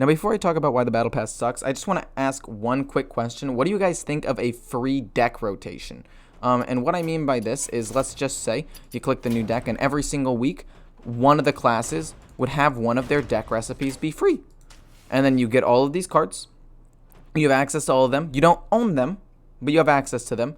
Now, before I talk about why the Battle Pass sucks, I just want to ask one quick question. What do you guys think of a free deck rotation? And what I mean by this is, let's just say you click the new deck, and every single week, one of the classes would have one of their deck recipes be free. And then you get all of these cards. You have access to all of them. You don't own them, but you have access to them.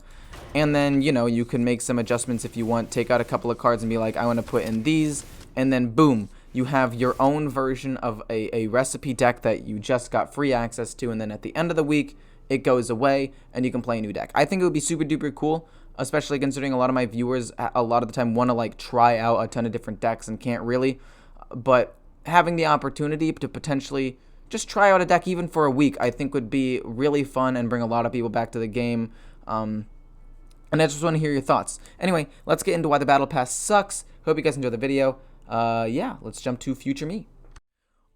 And then, you can make some adjustments if you want. Take out a couple of cards and be like, I want to put in these. And then, boom, you have your own version of a recipe deck that you just got free access to. And then at the end of the week, it goes away and you can play a new deck. I think it would be super duper cool, especially considering a lot of my viewers a lot of the time want to like try out a ton of different decks and can't really. But having the opportunity to potentially just try out a deck even for a week, I think would be really fun and bring a lot of people back to the game. And I just want to hear your thoughts. Anyway, let's get into why the Battle Pass sucks. Hope you guys enjoy the video. Yeah, let's jump to future me.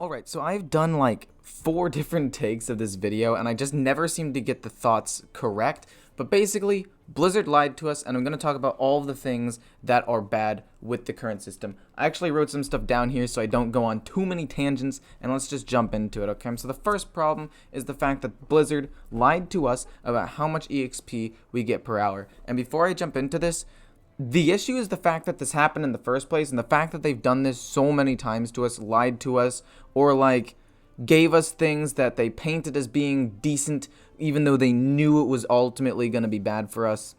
Alright, so I've done like 4 different takes of this video, and I just never seem to get the thoughts correct. But basically, Blizzard lied to us, and I'm going to talk about all of the things that are bad with the current system. I actually wrote some stuff down here so I don't go on too many tangents, and let's just jump into it, okay? So the first problem is the fact that Blizzard lied to us about how much EXP we get per hour. And before I jump into this, the issue is the fact that this happened in the first place, and the fact that they've done this so many times to us, lied to us, or like gave us things that they painted as being decent, even though they knew it was ultimately going to be bad for us.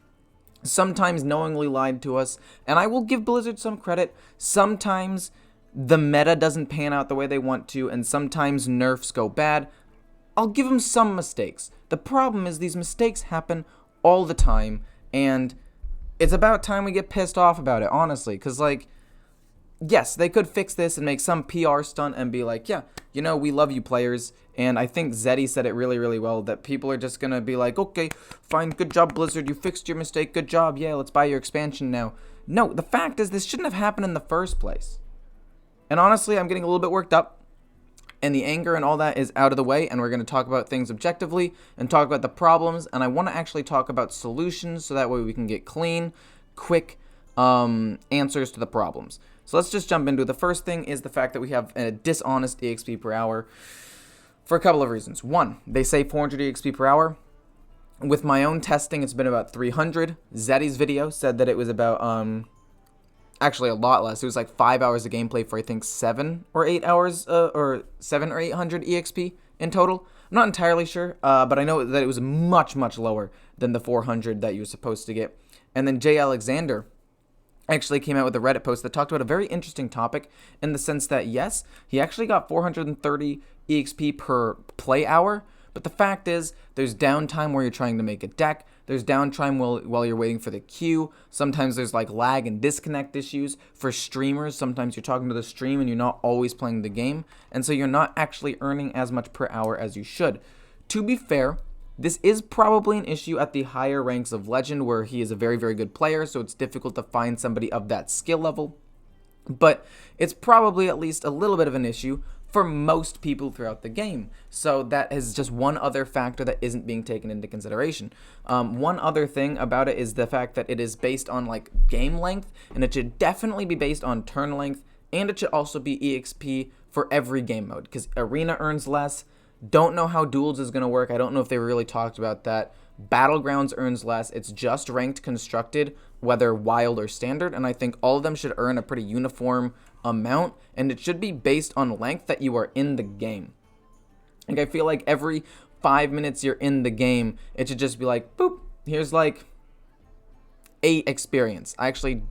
Sometimes knowingly lied to us, and I will give Blizzard some credit. Sometimes the meta doesn't pan out the way they want to, and sometimes nerfs go bad. I'll give them some mistakes. The problem is these mistakes happen all the time, and it's about time we get pissed off about it, honestly, because, like, yes, they could fix this and make some PR stunt and be like, yeah, we love you players. And I think Zeddy said it really, really well, that people are just going to be like, okay, fine, good job, Blizzard, you fixed your mistake, good job, yeah, let's buy your expansion now. No, the fact is this shouldn't have happened in the first place. And honestly, I'm getting a little bit worked up, and the anger and all that is out of the way, and we're going to talk about things objectively and talk about the problems, and I want to actually talk about solutions so that way we can get clean, quick answers to the problems. So let's just jump into it. The first thing is the fact that we have a dishonest EXP per hour for a couple of reasons. One, they say 400 EXP per hour. With my own testing, it's been about 300. Zeddy's video said that it was about actually a lot less. It was like 5 hours of gameplay for I think 7 or 8 hours or 700 or 800 EXP in total. I'm not entirely sure, but I know that it was much lower than the 400 that you were supposed to get. And then Jay Alexander actually came out with a Reddit post that talked about a very interesting topic in the sense that, yes, he actually got 430 EXP per play hour, but the fact is there's downtime where you're trying to make a deck, there's downtime while you're waiting for the queue, sometimes there's like lag and disconnect issues for streamers, sometimes you're talking to the stream and you're not always playing the game, and so you're not actually earning as much per hour as you should. To be fair, this is probably an issue at the higher ranks of Legend where he is a very, very good player, so it's difficult to find somebody of that skill level. But it's probably at least a little bit of an issue for most people throughout the game. So that is just one other factor that isn't being taken into consideration. One other thing about it is the fact that it is based on like game length, and it should definitely be based on turn length, and it should also be EXP for every game mode, because Arena earns less. Don't know how Duels is going to work. I don't know if they really talked about that. Battlegrounds earns less. It's just ranked constructed, whether wild or standard, and I think all of them should earn a pretty uniform amount, and it should be based on length that you are in the game. Like, I feel like every 5 minutes you're in the game, it should just be like, boop, here's like 8 experience. I actually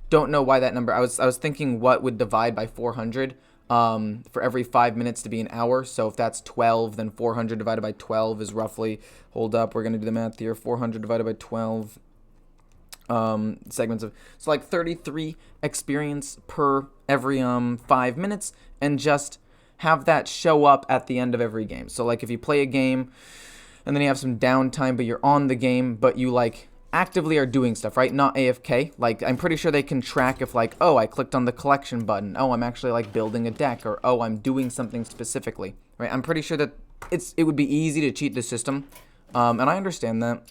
don't know why that number. I was thinking what would divide by 400 for every 5 minutes to be an hour. So if that's 12, then 400 divided by 12 is roughly, hold up, we're going to do the math here, 400 divided by 12 segments of, so like 33 experience per every 5 minutes, and just have that show up at the end of every game. So like if you play a game and then you have some downtime, but you're on the game, but you like actively are doing stuff, right? Not AFK. Like, I'm pretty sure they can track if like, oh, I clicked on the collection button. Oh, I'm actually like building a deck, or oh, I'm doing something specifically, right? I'm pretty sure that it would be easy to cheat the system. And I understand that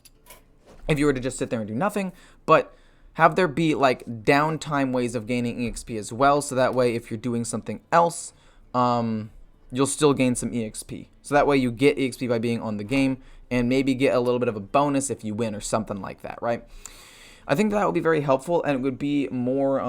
if you were to just sit there and do nothing, but have there be like downtime ways of gaining EXP as well. So that way, if you're doing something else, you'll still gain some EXP. So that way you get EXP by being on the game, and maybe get a little bit of a bonus if you win or something like that, right? I think that would be very helpful, and it would be more,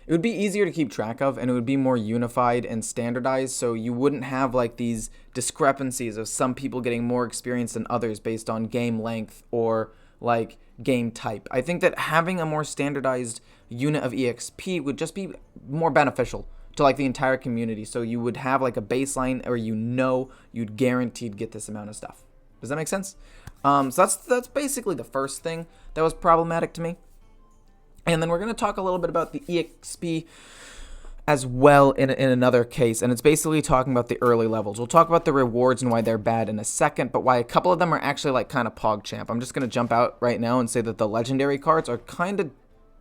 it would be easier to keep track of, and it would be more unified and standardized, so you wouldn't have like these discrepancies of some people getting more experience than others based on game length or like game type. I think that having a more standardized unit of EXP would just be more beneficial to like the entire community, so you would have like a baseline, or you'd guaranteed get this amount of stuff. Does that make sense? So that's basically the first thing that was problematic to me. And then we're going to talk a little bit about the EXP as well in another case, and it's basically talking about the early levels. We'll talk about the rewards and why they're bad in a second, but why a couple of them are actually like kind of PogChamp. I'm just going to jump out right now and say that the legendary cards are kind of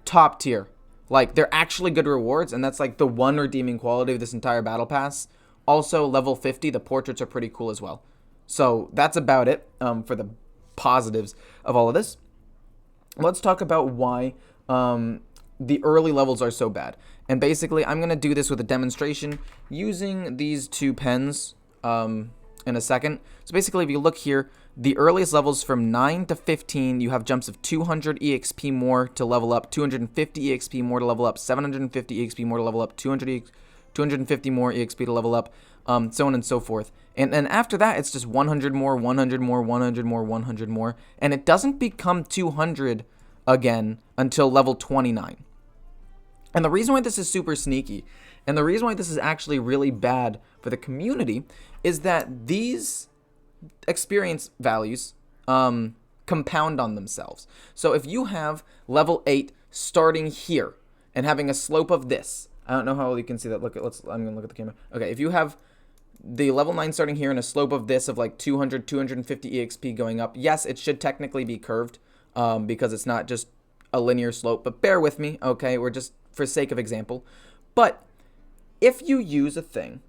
top tier. Like, they're actually good rewards, and that's like the one redeeming quality of this entire battle pass. Also, level 50, the portraits are pretty cool as well. So that's about it for the positives of all of this. Let's talk about why the early levels are so bad. And basically, I'm going to do this with a demonstration using these two pens in a second. So basically, if you look here, the earliest levels from 9 to 15, you have jumps of 200 EXP more to level up, 250 EXP more to level up, 750 EXP more to level up, 250 more EXP to level up, so on and so forth. And then after that, it's just 100 more, 100 more, 100 more, 100 more. And it doesn't become 200 again until level 29. And the reason why this is super sneaky, and the reason why this is actually really bad for the community, is that these experience values compound on themselves. So if you have level 8 starting here and having a slope of this, I don't know how you can see that. I'm gonna look at the camera. Okay, if you have the level 9 starting here and a slope of this of like 200, 250 EXP going up, yes, it should technically be curved because it's not just a linear slope, but bear with me, okay? We're just for sake of example. But if you use a thing,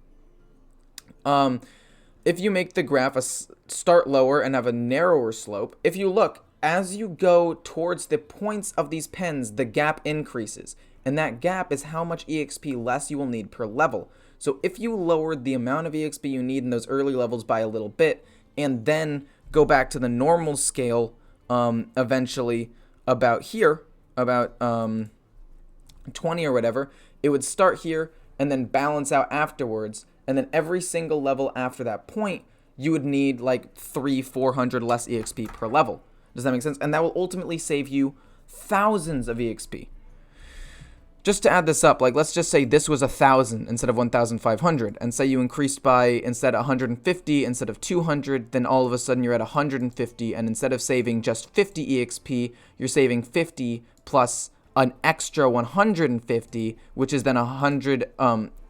if you make the graph start lower and have a narrower slope, if you look, as you go towards the points of these pens, the gap increases. And that gap is how much EXP less you will need per level. So if you lowered the amount of EXP you need in those early levels by a little bit, and then go back to the normal scale eventually about here, about 20 or whatever, it would start here and then balance out afterwards. And then every single level after that point, you would need like 300-400 less EXP per level. Does that make sense? And that will ultimately save you thousands of EXP. Just to add this up, like let's just say this was 1,000 instead of 1,500, and say you increased by instead of 150 instead of 200, then all of a sudden you're at 150, and instead of saving just 50 EXP, you're saving 50 plus an extra 150, which is then 100,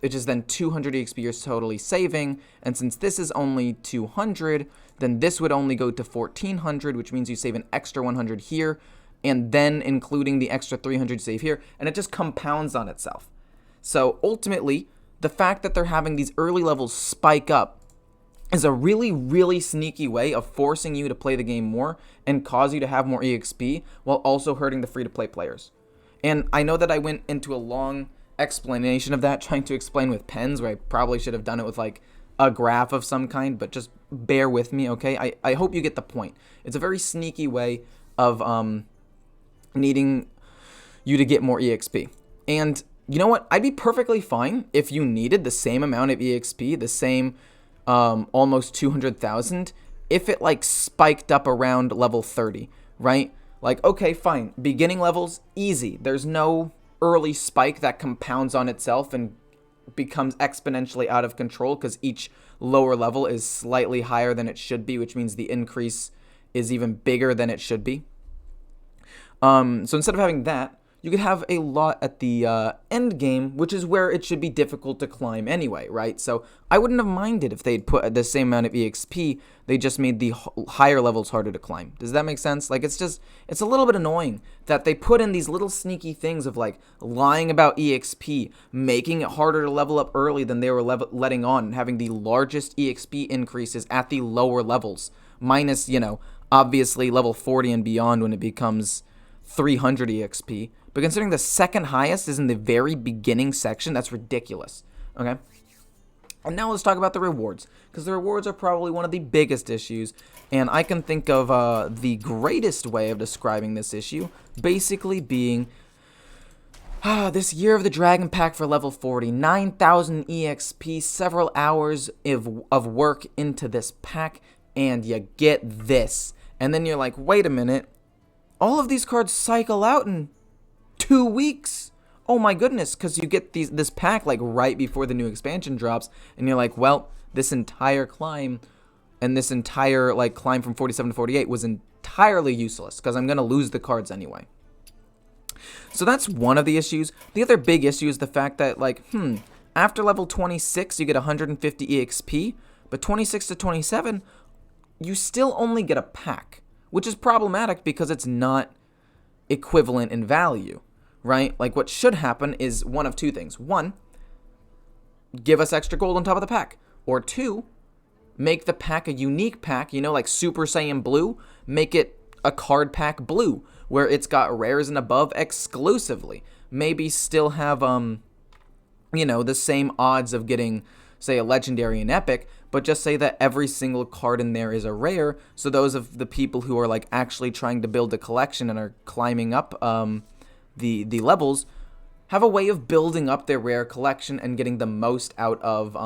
which is then 200 EXP you're totally saving. And since this is only 200, then this would only go to 1,400, which means you save an extra 100 here, and then including the extra 300 save here, and it just compounds on itself. So ultimately, the fact that they're having these early levels spike up is a really, really sneaky way of forcing you to play the game more and cause you to have more EXP while also hurting the free-to-play players. And I know that I went into a long explanation of that, trying to explain with pens, where I probably should have done it with like a graph of some kind, but just bear with me, okay? I hope you get the point. It's a very sneaky way of needing you to get more EXP. And you know what? I'd be perfectly fine if you needed the same amount of EXP, the same almost 200,000, if it like spiked up around level 30, right? Like, okay, fine. Beginning levels, easy. There's no early spike that compounds on itself and becomes exponentially out of control because each lower level is slightly higher than it should be, which means the increase is even bigger than it should be. So instead of having that, you could have a lot at the end game, which is where it should be difficult to climb anyway, right? So I wouldn't have minded if they'd put the same amount of EXP, they just made the higher levels harder to climb. Does that make sense? Like, it's a little bit annoying that they put in these little sneaky things of like lying about EXP, making it harder to level up early than they were letting on, and having the largest EXP increases at the lower levels, minus, you know, obviously level 40 and beyond when it becomes 300 EXP. But considering the second highest is in the very beginning section, that's ridiculous. Okay? And now let's talk about the rewards, because the rewards are probably one of the biggest issues, and I can think of the greatest way of describing this issue basically being this Year of the Dragon pack for level 40, 9,000 EXP, several hours of work into this pack, and you get this. And then you're like, wait a minute, all of these cards cycle out in 2 weeks. Oh my goodness, because you get this pack like right before the new expansion drops, and you're like, well, this entire climb and this entire like climb from 47 to 48 was entirely useless because I'm going to lose the cards anyway. So that's one of the issues. The other big issue is the fact that like, after level 26 you get 150 EXP, but 26 to 27 you still only get a pack, which is problematic because it's not equivalent in value. Right? Like what should happen is one of two things. One, give us extra gold on top of the pack. Or two, make the pack a unique pack, like Super Saiyan Blue, make it a card pack blue, where it's got rares and above exclusively. Maybe still have, the same odds of getting, say, a legendary and epic, but just say that every single card in there is a rare, so those of the people who are like actually trying to build a collection and are climbing up, the levels have a way of building up their rare collection and getting the most out of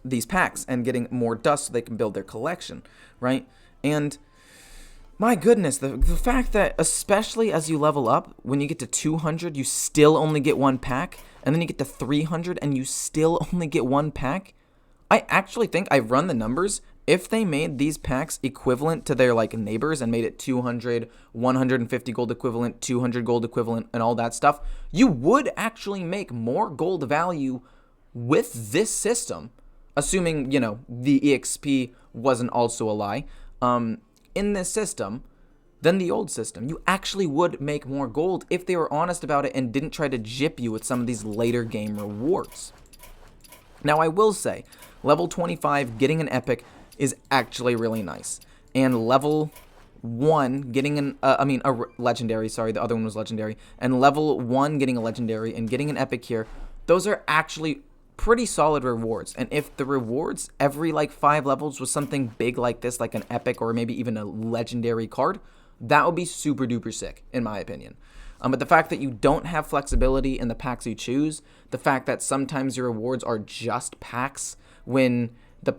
these packs and getting more dust so they can build their collection, right? And my goodness, the fact that especially as you level up, when you get to 200, you still only get one pack, and then you get to 300 and you still only get one pack. I actually think I've run the numbers. If they made these packs equivalent to their like neighbors and made it 200, 150 gold equivalent, 200 gold equivalent, and all that stuff, you would actually make more gold value with this system, assuming, the EXP wasn't also a lie, in this system than the old system. You actually would make more gold if they were honest about it and didn't try to jip you with some of these later game rewards. Now, I will say, level 25 getting an epic is actually really nice. And level 1 getting a legendary, sorry, the other one was legendary. And level 1 getting a legendary and getting an epic here, those are actually pretty solid rewards. And if the rewards every like 5 levels was something big like this, like an epic or maybe even a legendary card, that would be super duper sick, in my opinion. But the fact that you don't have flexibility in the packs you choose, the fact that sometimes your rewards are just packs when the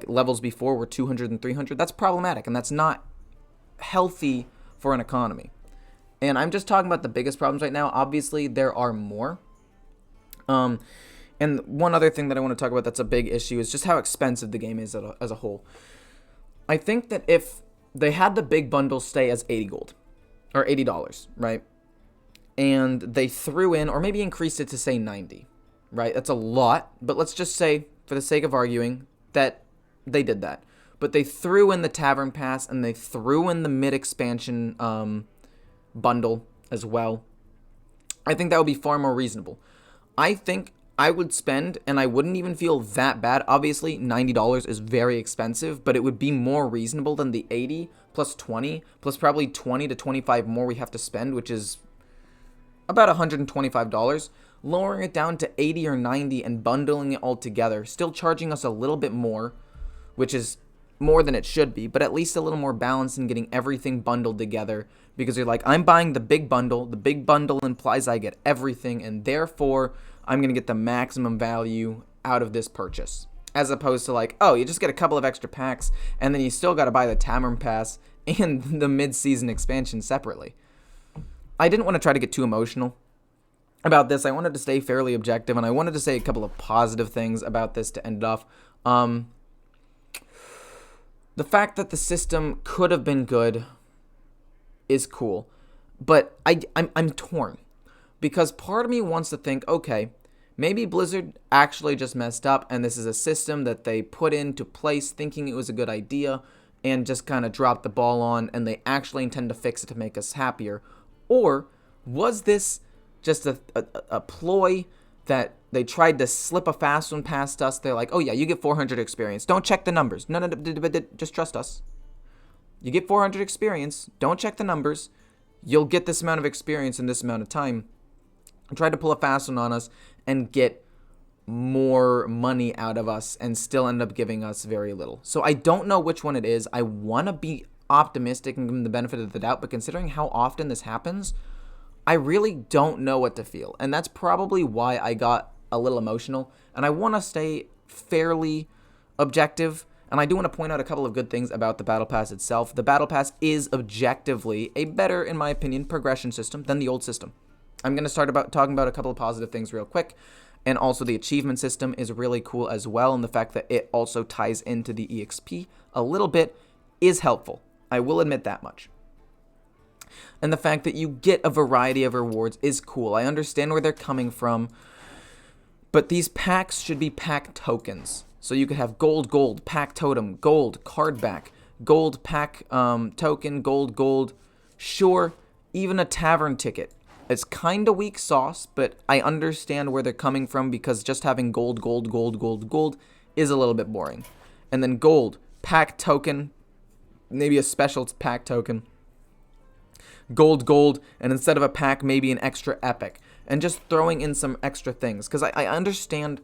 levels before were 200 and 300, that's problematic, and that's not healthy for an economy. And I'm just talking about the biggest problems right now. Obviously, there are more. And one other thing that I want to talk about that's a big issue is just how expensive the game is as a whole. I think that if they had the big bundle stay as 80 gold, or $80, right? And they threw in, or maybe increased it to say 90, right? That's a lot, but let's just say, for the sake of arguing, that they did that. But they threw in the Tavern Pass, and they threw in the mid-expansion bundle as well. I think that would be far more reasonable. I think I would spend, and I wouldn't even feel that bad. Obviously, $90 is very expensive, but it would be more reasonable than the 80 plus 20, plus probably 20 to 25 more we have to spend, which is about $125. Lowering it down to 80 or 90 and bundling it all together, still charging us a little bit more, which is more than it should be, but at least a little more balanced in getting everything bundled together, because you're like, I'm buying the big bundle. The big bundle implies I get everything, and therefore I'm going to get the maximum value out of this purchase, as opposed to like, oh, you just get a couple of extra packs, and then you still got to buy the Tavern Pass and the mid-season expansion separately. I didn't want to try to get too emotional about this. I wanted to stay fairly objective, and I wanted to say a couple of positive things about this to end it off. The fact that the system could have been good is cool, but I'm torn, because part of me wants to think, okay, maybe Blizzard actually just messed up, and this is a system that they put into place thinking it was a good idea and just kind of dropped the ball on, and they actually intend to fix it to make us happier. Or was this just a ploy that they tried to slip a fast one past us? They're like, oh yeah, you get 400 experience. Don't check the numbers. No, just trust us. You get 400 experience. Don't check the numbers. You'll get this amount of experience in this amount of time. And tried to pull a fast one on us and get more money out of us and still end up giving us very little. So I don't know which one it is. I want to be optimistic and give them the benefit of the doubt, but considering how often this happens, I really don't know what to feel. And that's probably why I got a little emotional. And I want to stay fairly objective. And I do want to point out a couple of good things about the Battle Pass itself. The Battle Pass is objectively a better, in my opinion, progression system than the old system. I'm going to start talking about a couple of positive things real quick. And also the achievement system is really cool as well. And the fact that it also ties into the EXP a little bit is helpful. I will admit that much. And the fact that you get a variety of rewards is cool. I understand where they're coming from. But these packs should be pack tokens. So you could have gold, pack totem, gold, card back, gold pack token, gold. Sure, even a tavern ticket. It's kind of weak sauce, but I understand where they're coming from because just having gold is a little bit boring. And then gold, pack token, maybe a special pack token. Gold, and instead of a pack, maybe an extra epic. And just throwing in some extra things. Because I understand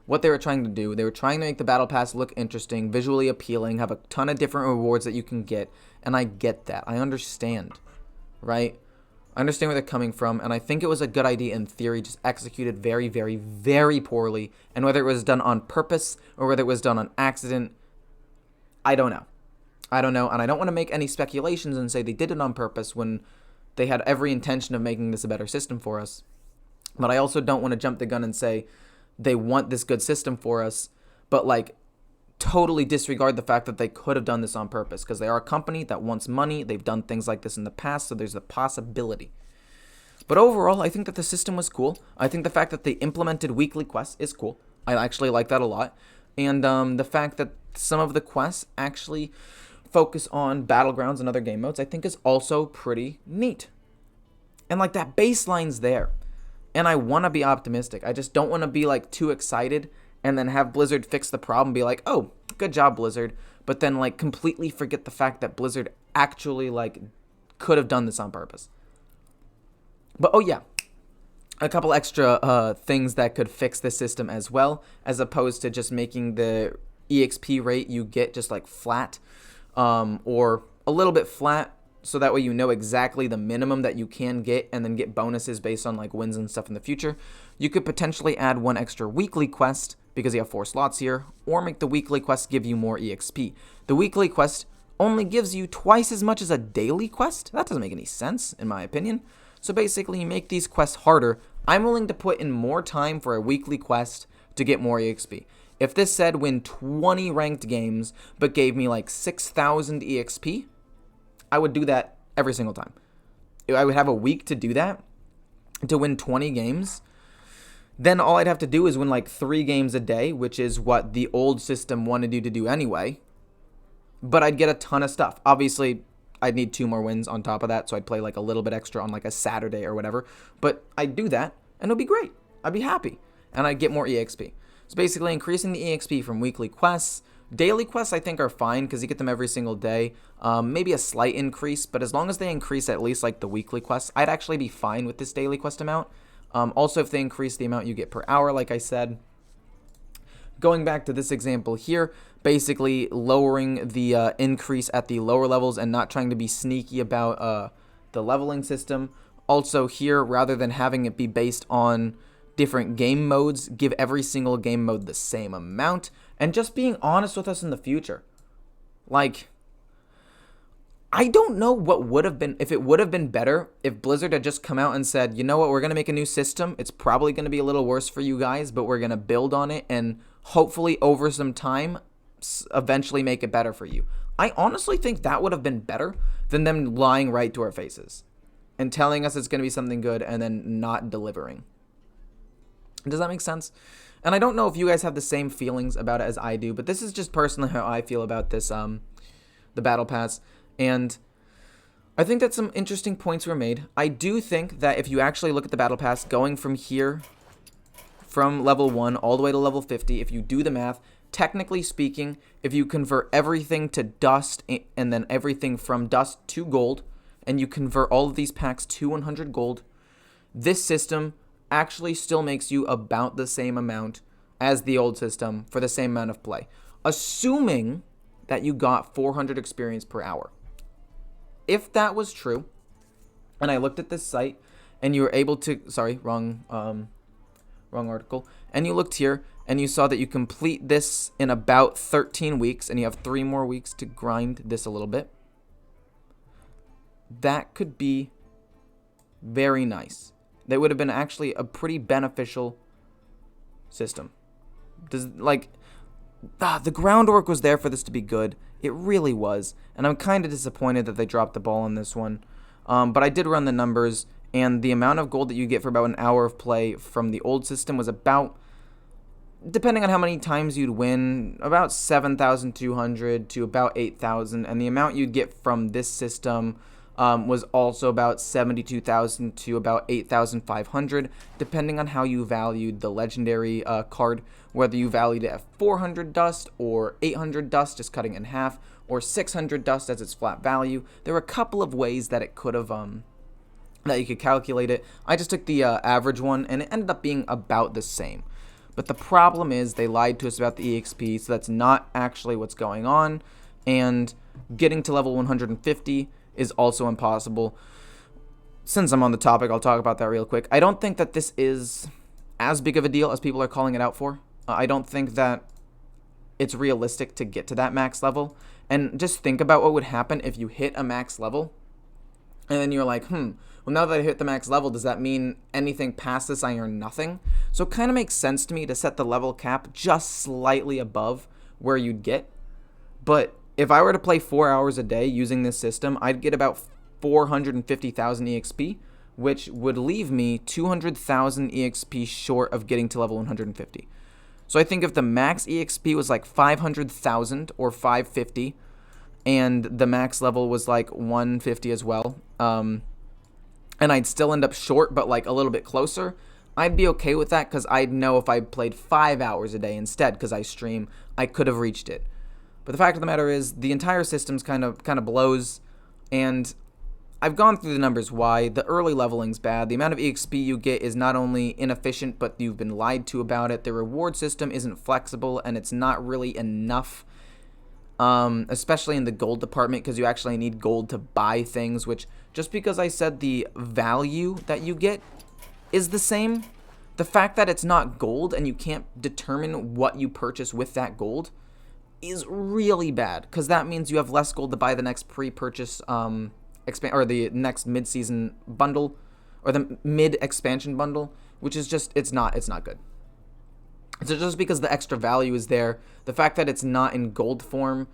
what they were trying to do. They were trying to make the Battle Pass look interesting, visually appealing, have a ton of different rewards that you can get. And I get that. I understand. Right? I understand where they're coming from. And I think it was a good idea in theory, just executed very, very, very poorly. And whether it was done on purpose or whether it was done on accident, I don't know. And I don't want to make any speculations and say they did it on purpose when they had every intention of making this a better system for us. But I also don't want to jump the gun and say they want this good system for us, but like totally disregard the fact that they could have done this on purpose because they are a company that wants money. They've done things like this in the past, so there's a possibility. But overall, I think that the system was cool. I think the fact that they implemented weekly quests is cool. I actually like that a lot. And the fact that some of the quests actually focus on battlegrounds and other game modes, I think is also pretty neat. And like that baseline's there. And I want to be optimistic. I just don't want to be like too excited and then have Blizzard fix the problem, be like, oh, good job, Blizzard. But then like completely forget the fact that Blizzard actually like could have done this on purpose. But oh yeah, a couple extra things that could fix this system as well, as opposed to just making the EXP rate you get just like flat. Or a little bit flat, so that way you know exactly the minimum that you can get and then get bonuses based on like wins and stuff in the future. You could potentially add one extra weekly quest because you have 4 slots here, or make the weekly quest give you more EXP. The weekly quest only gives you twice as much as a daily quest. That doesn't make any sense in my opinion. So basically you make these quests harder. I'm willing to put in more time for a weekly quest to get more EXP. If this said win 20 ranked games, but gave me like 6,000 EXP, I would do that every single time. I would have a week to do that, to win 20 games. Then all I'd have to do is win like 3 games a day, which is what the old system wanted you to do anyway. But I'd get a ton of stuff. Obviously, I'd need 2 more wins on top of that, so I'd play like a little bit extra on like a Saturday or whatever. But I'd do that, and it'll be great. I'd be happy, and I'd get more EXP. So basically increasing the EXP from weekly quests. Daily quests I think are fine because you get them every single day. Maybe a slight increase, but as long as they increase at least like the weekly quests, I'd actually be fine with this daily quest amount. Also, if they increase the amount you get per hour, like I said. Going back to this example here, basically lowering the increase at the lower levels and not trying to be sneaky about the leveling system. Also here, rather than having it be based on different game modes, give every single game mode the same amount, and just being honest with us in the future. Like, I don't know what would have been, if it would have been better if Blizzard had just come out and said, you know what, we're going to make a new system. It's probably going to be a little worse for you guys, but we're going to build on it and hopefully over some time eventually make it better for you. I honestly think that would have been better than them lying right to our faces and telling us it's going to be something good and then not delivering. Does that make sense? And I don't know if you guys have the same feelings about it as I do, but this is just personally how I feel about this, the Battle Pass. And I think that some interesting points were made. I do think that if you actually look at the Battle Pass, going from here, from level 1 all the way to level 50, if you do the math, technically speaking, if you convert everything to dust and then everything from dust to gold, and you convert all of these packs to 100 gold, this system actually still makes you about the same amount as the old system for the same amount of play, assuming that you got 400 experience per hour. If that was true, and I looked at this site, and you were able to, sorry, wrong article, and you looked here, and you saw that you complete this in about 13 weeks, and you have 3 more weeks to grind this a little bit, that could be very nice. That would have been actually a pretty beneficial system. The groundwork was there for this to be good. It really was. And I'm kind of disappointed that they dropped the ball on this one. But I did run the numbers, and the amount of gold that you get for about an hour of play from the old system was about, depending on how many times you'd win, about 7,200 to about 8,000. And the amount you'd get from this system was also about 72,000 to about 8,500, depending on how you valued the legendary card, whether you valued it at 400 dust or 800 dust, just cutting it in half, or 600 dust as its flat value. There were a couple of ways that it could have that you could calculate it. I just took the average one, and it ended up being about the same. But the problem is they lied to us about the EXP, so that's not actually what's going on. And getting to level 150 is also impossible. Since I'm on the topic, I'll talk about that real quick. I don't think that this is as big of a deal as people are calling it out for. I don't think that it's realistic to get to that max level. And just think about what would happen if you hit a max level, and then you're like, well, now that I hit the max level, does that mean anything past this I earn nothing? So it kind of makes sense to me to set the level cap just slightly above where you'd get. But if I were to play 4 hours a day using this system, I'd get about 450,000 EXP, which would leave me 200,000 EXP short of getting to level 150. So I think if the max EXP was like 500,000 or 550, and the max level was like 150 as well, and I'd still end up short but like a little bit closer, I'd be okay with that, because I'd know if I played 5 hours a day instead, because I stream, I could have reached it. But the fact of the matter is, the entire system's kind of blows, and I've gone through the numbers why. The early leveling's bad. The amount of EXP you get is not only inefficient, but you've been lied to about it. The reward system isn't flexible, and it's not really enough, especially in the gold department, because you actually need gold to buy things, which, just because I said the value that you get is the same, the fact that it's not gold and you can't determine what you purchase with that gold is really bad, because that means you have less gold to buy the next pre-purchase or the next mid-season bundle, or the mid-expansion bundle, which is just, it's not good. So just because the extra value is there, the fact that it's not in gold form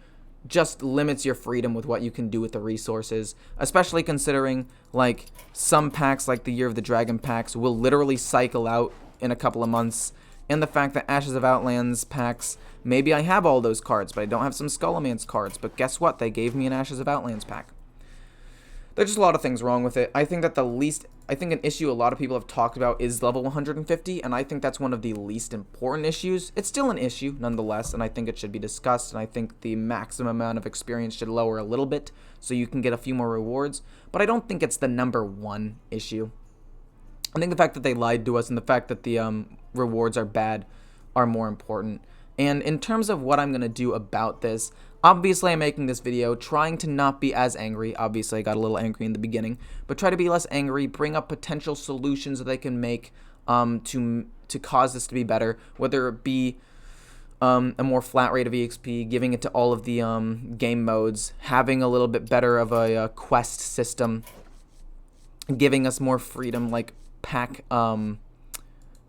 just limits your freedom with what you can do with the resources, especially considering like some packs, like the Year of the Dragon packs, will literally cycle out in a couple of months. And the fact that Ashes of Outlands packs, maybe I have all those cards, but I don't have some Skullomance cards. But guess what? They gave me an Ashes of Outlands pack. There's just a lot of things wrong with it. I think that an issue a lot of people have talked about is level 150, and I think that's one of the least important issues. It's still an issue, nonetheless, and I think it should be discussed, and I think the maximum amount of experience should lower a little bit so you can get a few more rewards. But I don't think it's the #1 issue. I think the fact that they lied to us and the fact that the rewards are bad are more important. And in terms of what I'm going to do about this, obviously I'm making this video trying to not be as angry. Obviously I got a little angry in the beginning, but try to be less angry, bring up potential solutions that they can make to cause this to be better, whether it be a more flat rate of EXP, giving it to all of the game modes, having a little bit better of a quest system, giving us more freedom, like pack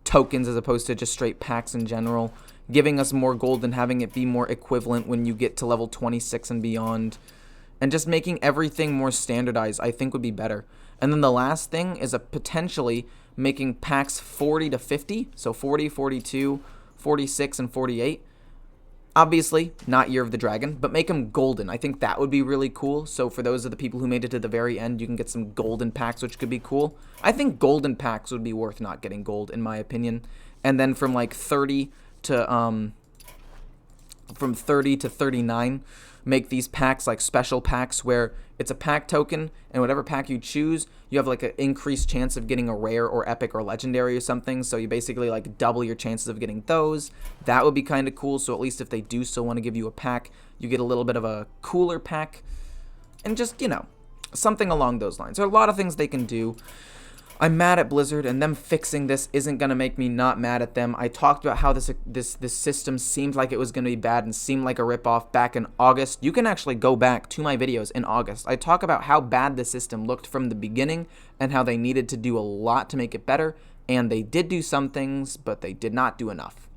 tokens as opposed to just straight packs in general, giving us more gold and having it be more equivalent when you get to level 26 and beyond, and just making everything more standardized, I think would be better. And then the last thing is potentially making packs 40 to 50, so 40, 42, 46, and 48. Obviously, not Year of the Dragon, but make them golden. I think that would be really cool. So for those of the people who made it to the very end, you can get some golden packs, which could be cool. I think golden packs would be worth not getting gold, in my opinion. And then from like 30 to 39, make these packs like special packs where it's a pack token, and whatever pack you choose, you have like an increased chance of getting a rare or epic or legendary or something. So you basically like double your chances of getting those. That would be kind of cool. So at least if they do still want to give you a pack, you get a little bit of a cooler pack, and just, you know, something along those lines. There are a lot of things they can do. I'm mad at Blizzard, and them fixing this isn't going to make me not mad at them. I talked about how this system seemed like it was going to be bad and seemed like a ripoff back in August. You can actually go back to my videos in August. I talk about how bad the system looked from the beginning and how they needed to do a lot to make it better, and they did do some things, but they did not do enough.